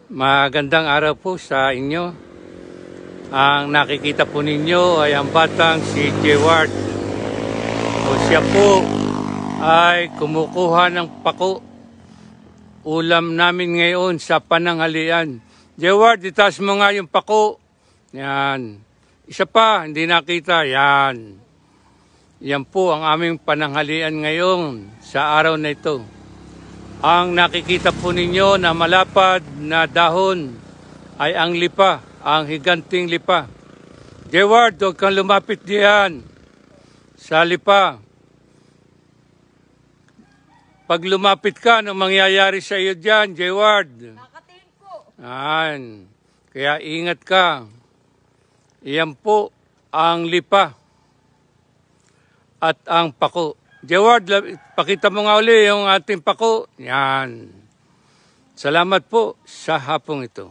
Magandang araw po sa inyo. Ang nakikita po ninyo ay ang batang si Jeward. O siya po ay kumukuha ng pako. Ulam namin ngayon sa pananghalian. Jeward, itaas mo nga yung pako. Yan. Isa pa, hindi nakita. Yan. Yan po ang aming pananghalian ngayon sa araw na ito. Ang nakikita po ninyo na malapad na dahon ay ang lipa, ang higanting lipa. Jeward, huwag kang lumapit diyan sa lipa. Pag lumapit ka, anong mangyayari sa iyo diyan, Jeward? Nakatingin po. Yan. Kaya ingat ka. Iyan po ang lipa at ang pako. Jeward, pakita mo nga uli yung ating pako. Yan. Salamat po sa hapong ito.